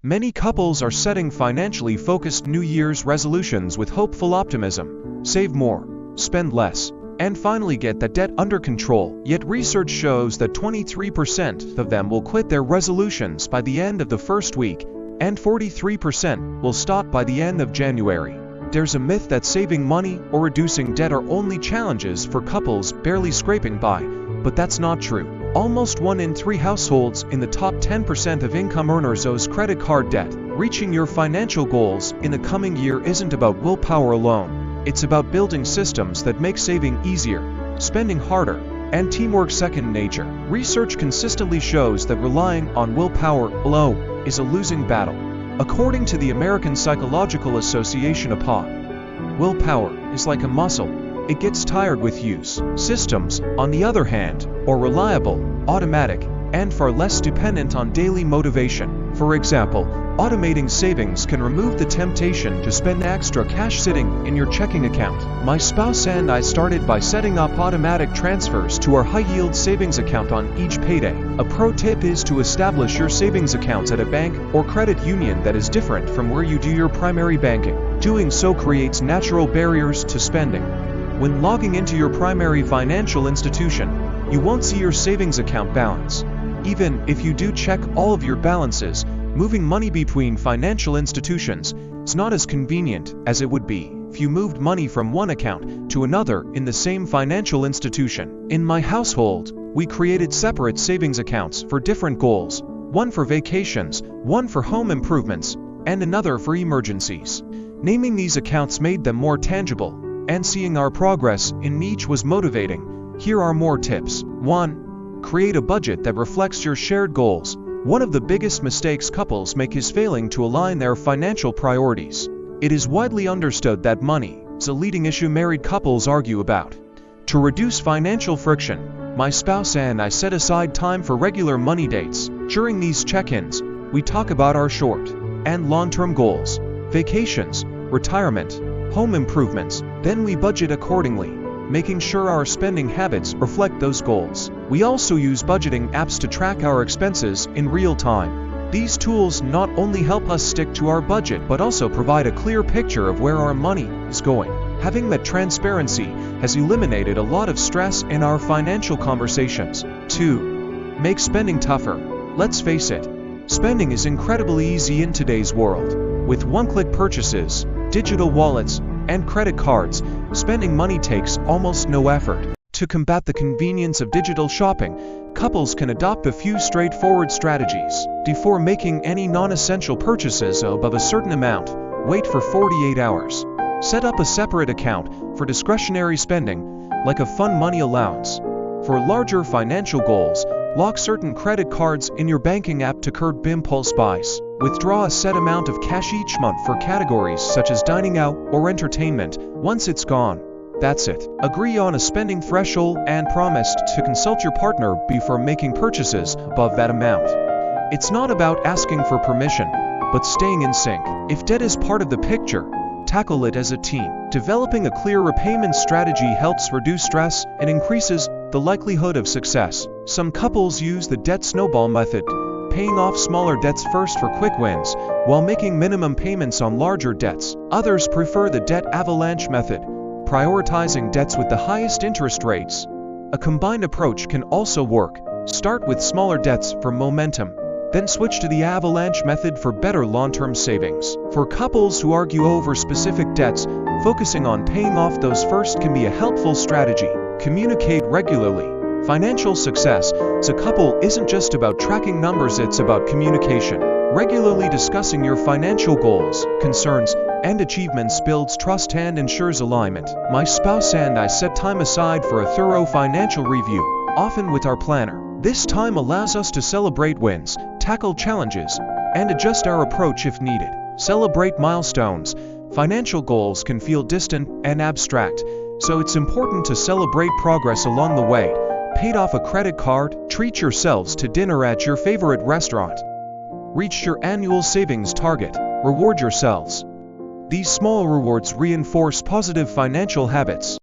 Many couples are setting financially focused New Year's resolutions with hopeful optimism: save more, spend less, and finally get that debt under control. Yet research shows that 23% of them will quit their resolutions by the end of the first week, and 43% will stop by the end of January. There's a myth that saving money or reducing debt are only challenges for couples barely scraping by, but that's not true. Almost 1 in 3 households in the top 10% of income earners owes credit card debt. Reaching your financial goals in the coming year isn't about willpower alone. It's about building systems that make saving easier, spending harder, and teamwork second nature. Research consistently shows that relying on willpower alone is a losing battle. According to the American Psychological Association (APA), willpower is like a muscle. It gets tired with use. Systems, on the other hand, are reliable, automatic, and far less dependent on daily motivation. For example, automating savings can remove the temptation to spend extra cash sitting in your checking account. My spouse and I started by setting up automatic transfers to our high-yield savings account on each payday. A pro tip is to establish your savings accounts at a bank or credit union that is different from where you do your primary banking. Doing so creates natural barriers to spending. When logging into your primary financial institution, you won't see your savings account balance. Even if you do check all of your balances, moving money between financial institutions is not as convenient as it would be if you moved money from one account to another in the same financial institution. In my household, we created separate savings accounts for different goals, one for vacations, one for home improvements, and another for emergencies. Naming these accounts made them more tangible, and seeing our progress in each was motivating. Here are more tips. 1. Create a budget that reflects your shared goals. One of the biggest mistakes couples make is failing to align their financial priorities. It is widely understood that money is a leading issue married couples argue about. To reduce financial friction, my spouse and I set aside time for regular money dates. During these check-ins, we talk about our short and long-term goals, vacations, retirement, home improvements. Then we budget accordingly, making sure our spending habits reflect those goals. We also use budgeting apps to track our expenses in real time. These tools not only help us stick to our budget but also provide a clear picture of where our money is going. Having that transparency has eliminated a lot of stress in our financial conversations. 2. Make spending tougher. Let's face it, spending is incredibly easy in today's world. With one-click purchases, digital wallets, and credit cards, spending money takes almost no effort. To combat the convenience of digital shopping, couples can adopt a few straightforward strategies. Before making any non-essential purchases above a certain amount, wait for 48 hours. Set up a separate account for discretionary spending, like a fun money allowance. For larger financial goals, lock certain credit cards in your banking app to curb impulse buys. Withdraw a set amount of cash each month for categories such as dining out or entertainment. Once it's gone, that's it. Agree on a spending threshold and promise to consult your partner before making purchases above that amount. It's not about asking for permission, but staying in sync. If debt is part of the picture, tackle it as a team. Developing a clear repayment strategy helps reduce stress and increases the likelihood of success. Some couples use the debt snowball method, paying off smaller debts first for quick wins, while making minimum payments on larger debts. Others prefer the debt avalanche method, prioritizing debts with the highest interest rates. A combined approach can also work. Start with smaller debts for momentum, then switch to the avalanche method for better long-term savings. For couples who argue over specific debts, focusing on paying off those first can be a helpful strategy. Communicate regularly. Financial success as a couple isn't just about tracking numbers, it's about communication. Regularly discussing your financial goals, concerns, and achievements builds trust and ensures alignment. My spouse and I set time aside for a thorough financial review, often with our planner. This time allows us to celebrate wins, tackle challenges, and adjust our approach if needed. Celebrate milestones. Financial goals can feel distant and abstract, so it's important to celebrate progress along the way. Paid off a credit card, treat yourselves to dinner at your favorite restaurant. Reached your annual savings target, reward yourselves. These small rewards reinforce positive financial habits.